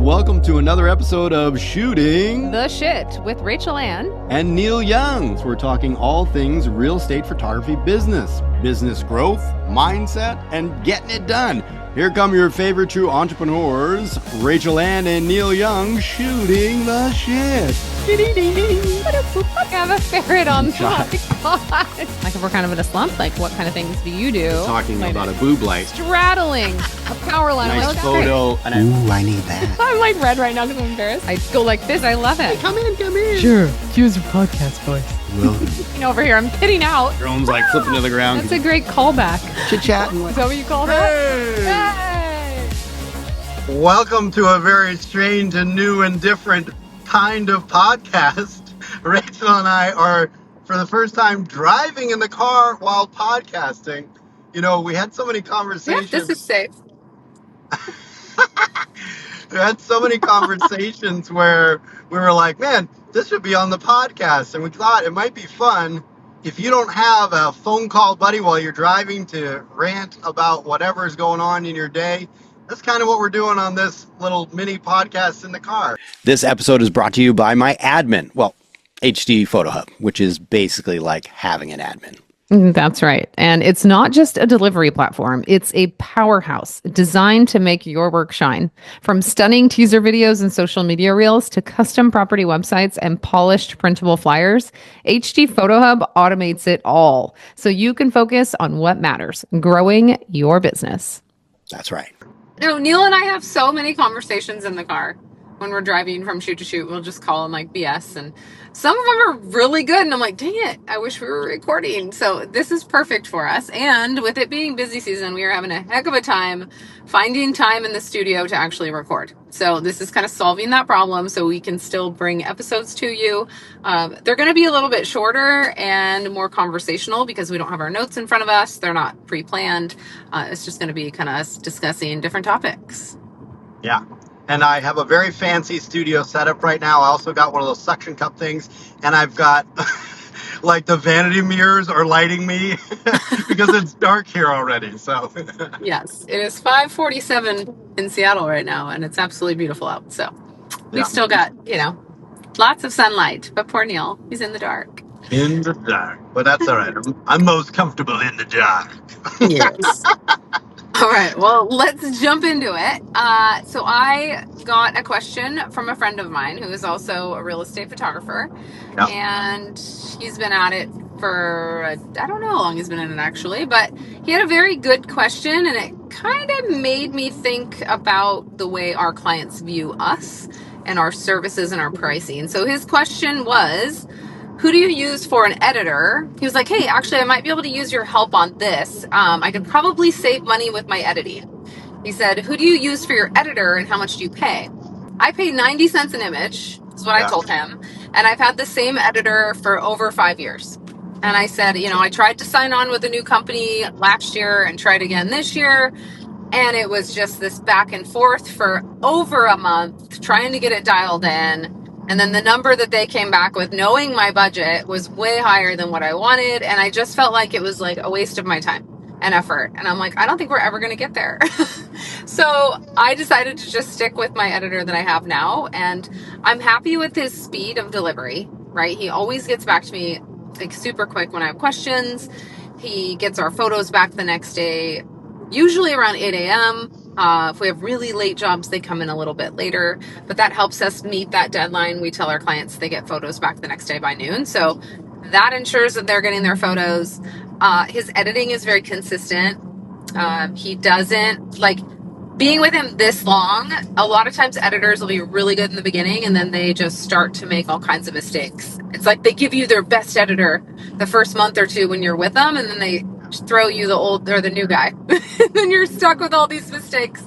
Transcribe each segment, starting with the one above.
welcome to another episode of Shooting the Shit with Rachel and Neal Young. So we're talking all things real estate photography business growth, mindset, and getting it done. Here come your favorite true entrepreneurs, Rachel and Neal Young, shooting the shit. I have a ferret on the podcast. Like if we're kind of in a slump, like what kind of things do you do? Talking about a boob light. Straddling a power line. Nice photo. Ooh, I need that. I'm like red right now because I'm embarrassed. I go like this. I love it. Come in. Sure, use your podcast voice. You know, over here, I'm kidding out. Drone's like flipping to the ground. That's a great callback. Chit-chatting. Is that what you call that? Hey! Welcome to a very strange and new and different kind of podcast. Rachel and I are, for the first time, driving in the car while podcasting. You know, we had so many conversations. Yeah, this is safe. We had so many conversations where we were like, man, this should be on the podcast. And we thought it might be fun if you don't have a phone call buddy while you're driving to rant about whatever's going on in your day. That's kind of what we're doing on this little mini podcast in the car. This episode is brought to you by my admin. Well, HD Photo Hub, which is basically like having an admin. That's right. And it's not just a delivery platform. It's a powerhouse designed to make your work shine. From stunning teaser videos and social media reels to custom property websites and polished printable flyers, HD Photo Hub automates it all so you can focus on what matters, growing your business. That's right. No, Neal and I have so many conversations in the car when we're driving from shoot to shoot. We'll just call them like BS, and some of them are really good, and I'm like, dang it, I wish we were recording. So this is perfect for us, and with it being busy season, we are having a heck of a time finding time in the studio to actually record. So this is kind of solving that problem so we can still bring episodes to you. They're going to be a little bit shorter and more conversational because we don't have our notes in front of us. They're not pre-planned. It's just going to be kind of us discussing different topics. Yeah. And I have a very fancy studio setup right now. I also got one of those suction cup things. And I've got like the vanity mirrors are lighting me because it's dark here already. So yes, it is 5:47 in Seattle right now, and it's absolutely beautiful out. So we've still got, lots of sunlight. But poor Neal, he's in the dark. In the dark. But that's all right. I'm most comfortable in the dark. Yes. All right, well, let's jump into it. So I got a question from a friend of mine who is also a real estate photographer. Yep. And he's been at it for, I don't know how long he's been in it actually, but he had a very good question, and it kind of made me think about the way our clients view us and our services and our pricing. So his question was, who do you use for an editor? He was like, hey, actually, I might be able to use your help on this. I could probably save money with my editing. He said, who do you use for your editor and how much do you pay? I pay 90 cents an image, is what I told him. And I've had the same editor for over 5 years. And I said, I tried to sign on with a new company last year and tried again this year. And it was just this back and forth for over a month, trying to get it dialed in. And then the number that they came back with, knowing my budget, was way higher than what I wanted. And I just felt like it was like a waste of my time and effort. And I'm like, I don't think we're ever going to get there. So I decided to just stick with my editor that I have now. And I'm happy with his speed of delivery, right? He always gets back to me like super quick when I have questions. He gets our photos back the next day, usually around 8 a.m. If we have really late jobs, they come in a little bit later, but that helps us meet that deadline. We tell our clients they get photos back the next day by noon. So that ensures that they're getting their photos. His editing is very consistent. He doesn't being with him this long. A lot of times editors will be really good in the beginning and then they just start to make all kinds of mistakes. It's like they give you their best editor the first month or two when you're with them, and then they throw you the old or the new guy. Then you're stuck with all these mistakes.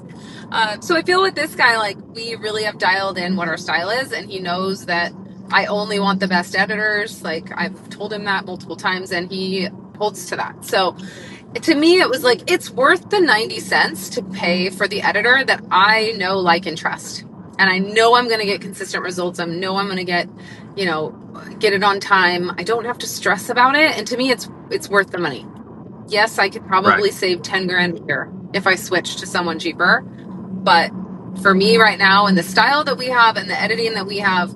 So I feel with this guy, we really have dialed in what our style is, and he knows that I only want the best editors. I've told him that multiple times, and he holds to that. So to me, it was it's worth the 90 cents to pay for the editor that I know, like, and trust. And I know I'm going to get consistent results. I know I'm going to get it on time. I don't have to stress about it. And to me, it's worth the money. Yes, I could probably save 10 grand a year if I switched to someone cheaper, but for me right now, and the style that we have and the editing that we have,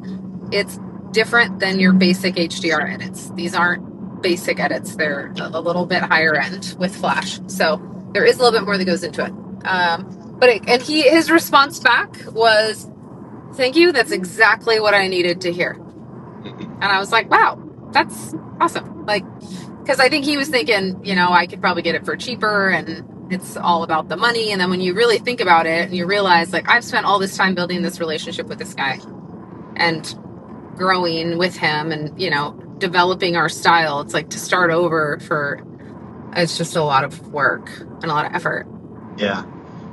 it's different than your basic HDR edits. These aren't basic edits. They're a little bit higher end with Flash. So there is a little bit more that goes into it. His response back was, "Thank you. That's exactly what I needed to hear." And I was like, wow, that's awesome. Like, because I think he was thinking, I could probably get it for cheaper and it's all about the money. And then when you really think about it and you realize, like, I've spent all this time building this relationship with this guy and growing with him and, developing our style, it's like to start over it's just a lot of work and a lot of effort. Yeah.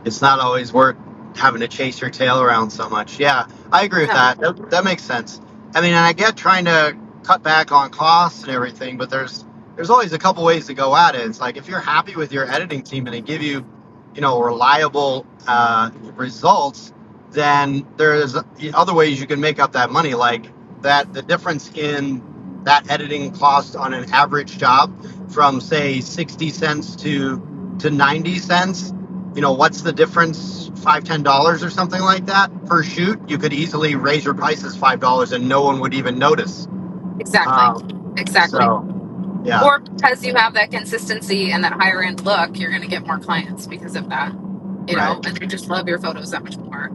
It's not always worth having to chase your tail around so much. Yeah, I agree with that. That makes sense. I mean, and I get trying to cut back on costs and everything, but there's always a couple ways to go at it. It's like if you're happy with your editing team and they give you, reliable results, then there's other ways you can make up that money. Like the difference in that editing cost on an average job from say 60 cents to 90 cents. What's the difference? $5-10 or something like that per shoot. You could easily raise your prices $5 and no one would even notice. Exactly. So, yeah. Or because you have that consistency and that higher end look, you're going to get more clients because of that, Right. and they just love your photos that much more.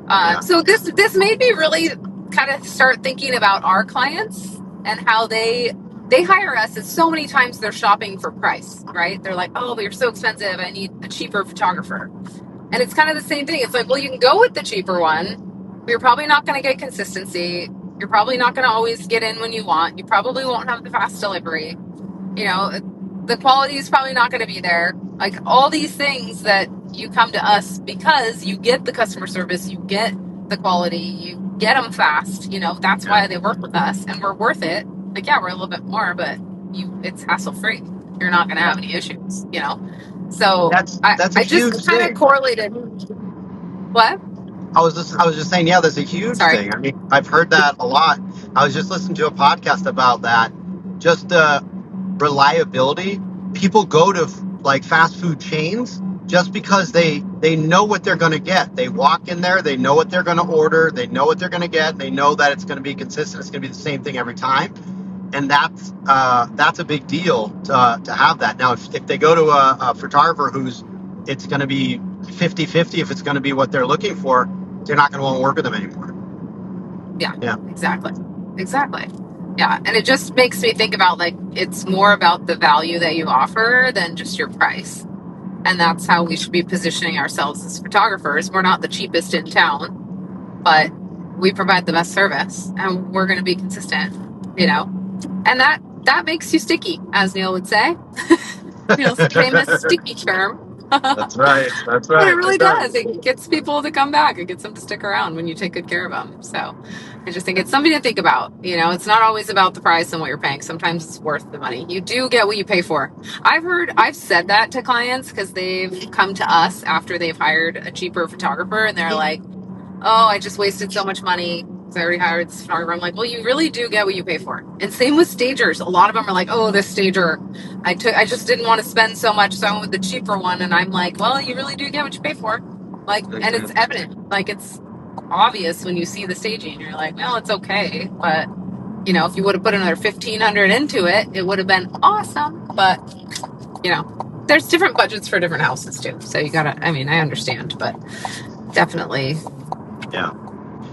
Yeah. So this made me really kind of start thinking about our clients and how they hire us, and so many times they're shopping for price, right? They're like, oh, but you're so expensive. I need a cheaper photographer. And it's kind of the same thing. It's like, well, you can go with the cheaper one, but you're probably not going to get consistency. You're probably not going to always get in when you want. You probably won't have the fast delivery. The quality is probably not going to be there. Like all these things that you come to us because you get the customer service, you get the quality, you get them fast. That's why they work with us, and we're worth it. Like, yeah, we're a little bit more, but it's hassle free. You're not going to have any issues. So That's a I huge just kind thing. of correlated. What? I was just saying, yeah, that's a huge Sorry. thing. I mean, I've heard that a lot. I was just listening to a podcast about that. Just reliability. People go to like fast food chains just because they know what they're going to get. They walk in there, they know what they're going to order, they know what they're going to get, they know that it's going to be consistent. It's going to be the same thing every time, and that's a big deal to have that. Now, if they go to a photographer it's going to be 50-50 if it's going to be what they're looking for, they're not going to want to work with them anymore. Yeah. Exactly. Yeah, and it just makes me think about, like, it's more about the value that you offer than just your price. And that's how we should be positioning ourselves as photographers. We're not the cheapest in town, but we provide the best service and we're going to be consistent, and that makes you sticky, as Neal would say. Neal's famous sticky term. That's right. But it really does. It gets people to come back. It gets them to stick around when you take good care of them. So I just think it's something to think about. It's not always about the price and what you're paying. Sometimes it's worth the money. You do get what you pay for. I've said that to clients because they've come to us after they've hired a cheaper photographer and they're like, oh, I just wasted so much money. I already hired this photographer. I'm like, well, you really do get what you pay for. And same with stagers. A lot of them are like, oh, this stager, I just didn't want to spend so much, so I went with the cheaper one. And I'm like, well, you really do get what you pay for. Like, and it's evident. Like, it's obvious when you see the staging. You're like, well, it's okay, but if you would have put another $1,500 into it, it would have been awesome. But there's different budgets for different houses too. So you gotta. I mean, I understand, but definitely.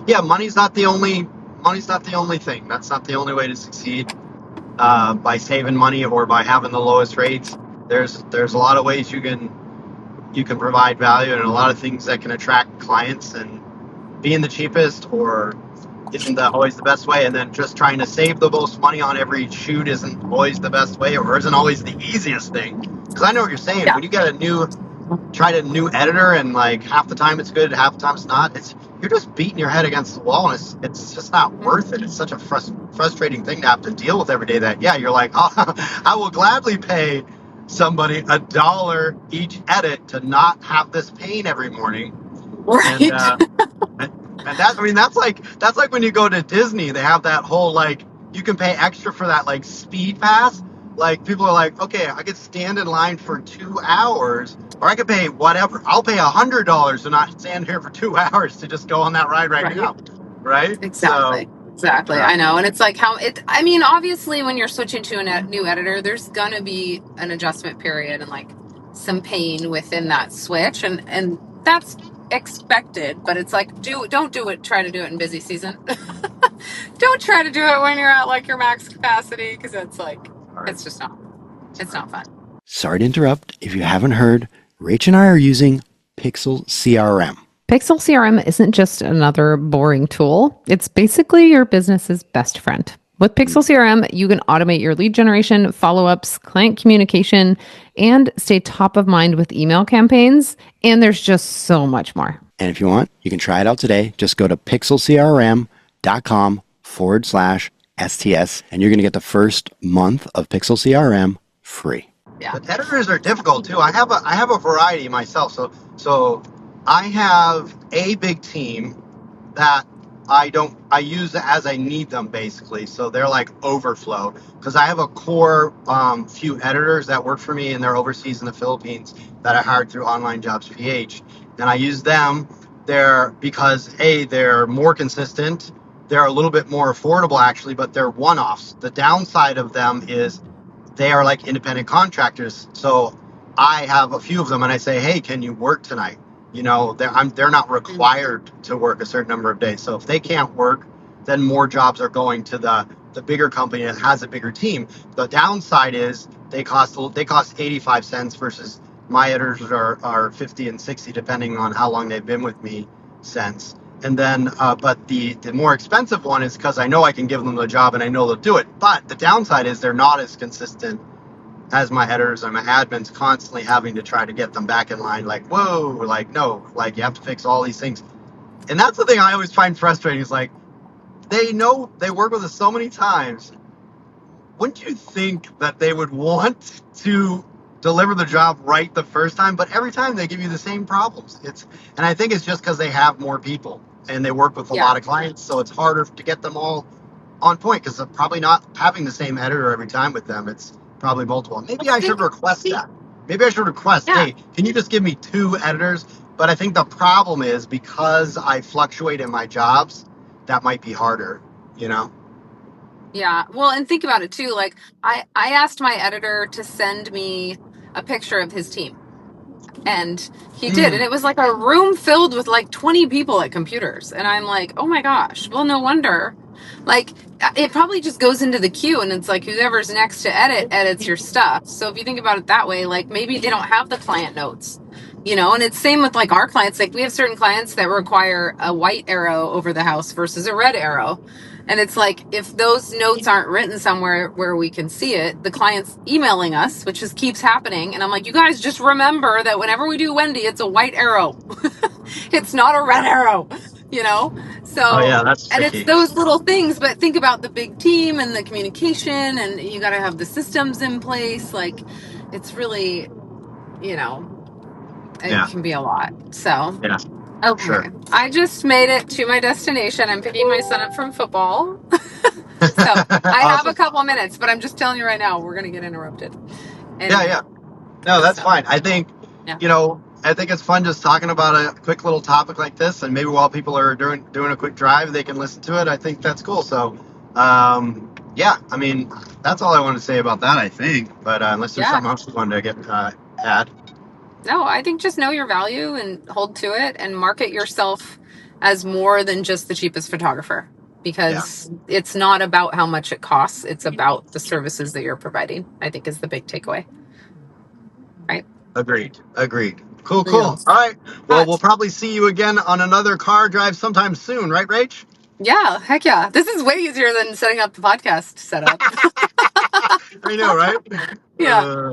Yeah, money's not the only thing. That's not the only way to succeed by saving money or by having the lowest rates. There's a lot of ways you can provide value and a lot of things that can attract clients, and being the cheapest or isn't always the best way, and then just trying to save the most money on every shoot isn't always the best way or isn't always the easiest thing. Because I know what you're saying. Yeah. When you get a new editor and like half the time it's good, half the time it's not, you're just beating your head against the wall, and it's just not worth it. It's such a frustrating thing to have to deal with every day that, yeah, you're like, oh, I will gladly pay somebody $1 each edit to not have this pain every morning. Right. And that's like when you go to Disney, they have that whole, like, you can pay extra for that, like, speed pass, like people are like, okay, I could stand in line for 2 hours, or I could pay whatever. I'll pay $100 to not stand here for 2 hours to just go on that ride right Right. now, right? So, Exactly. yeah, I know. And it's like I mean, obviously when you're switching to a new editor, there's going to be an adjustment period and like some pain within that switch. And that's expected, but it's like, don't do it. Try to do it in busy season. Don't try to do it when you're at like your max capacity. Cause it's like, it's just not, it's not fun. Sorry to interrupt. If you haven't heard, Rach and I are using Pixl CRM. Pixl CRM isn't just another boring tool. It's basically your business's best friend. With Pixl CRM, you can automate your lead generation, follow-ups, client communication, and stay top of mind with email campaigns. And there's just so much more. And if you want, you can try it out today. Just go to pixlcrm.com/STS, and you're going to get the first month of Pixl CRM free. Yeah. but editors are difficult too. I have a variety myself. So I have a big team that I use as I need them basically. So they're like overflow because I have a core few editors that work for me and they're overseas in the Philippines that I hired through Online Jobs PH, and I use them there because they're more consistent. They're a little bit more affordable actually, but they're one-offs. The downside of them is they are like independent contractors. So I have a few of them and I say, hey, can you work tonight? You know, they're not required to work a certain number of days. So if they can't work, then more jobs are going to the bigger company that has a bigger team. The downside is they cost 85 cents versus my editors are 50 and 60 depending on how long they've been with me cents. And then, but the more expensive one is because I know I can give them the job and I know they'll do it. But the downside is they're not as consistent as my editors and my admins, constantly having to try to get them back in line. Like, whoa, like, no, like you have to fix all these things. And that's the thing I always find frustrating is like, they know they work with us so many times. Wouldn't you think that they would want to deliver the job right the first time? But every time they give you the same problems. And I think it's just because they have more people and they work with a lot of clients, so it's harder to get them all on point because they're probably not having the same editor every time with them. It's probably multiple. Maybe I should request that. Maybe I should request, hey, can you just give me 2 editors? But I think the problem is because I fluctuate in my jobs, that might be harder, you know? Yeah. Well, and think about it too. Like I asked my editor to send me a picture of his team. And he did. And it was like a room filled with like 20 people at computers. And I'm like, oh my gosh, well, no wonder. Like it probably just goes into the queue and it's like whoever's next to edits your stuff. So if you think about it that way, like maybe they don't have the client notes, you know, and it's same with like our clients. Like we have certain clients that require a white arrow over the house versus a red arrow. And it's like, if those notes aren't written somewhere where we can see it, the client's emailing us, which just keeps happening. And I'm like, you guys just remember that whenever we do Wendy, it's a white arrow. It's not a red arrow, you know? So, that's and tricky. it's those little things, but think about the big team and the communication and you got to have the systems in place. Like it's really, you know, it can be a lot. So, okay. Sure. I just made it to my destination. I'm picking my son up from football. So I have a couple of minutes, but I'm just telling you right now, we're going to get interrupted. Anyway, No, that's fine. I think, you know, I think it's fun just talking about a quick little topic like this. And maybe while people are doing a quick drive, they can listen to it. I think that's cool. So, yeah, I mean, that's all I want to say about that, I think. But unless there's something else you wanted to get add. No, I think just know your value and hold to it and market yourself as more than just the cheapest photographer because it's not about how much it costs. It's about the services that you're providing, I think is the big takeaway. Right? Agreed. Cool. All right. Well, we'll probably see you again on another car drive sometime soon, right, Rach? Yeah, heck yeah. This is way easier than setting up the podcast setup. I know, right?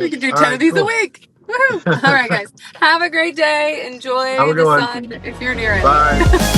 We can do 10 of these a week. Woohoo! All right, guys. Have a great day. Enjoy the sun if you're near it. Bye.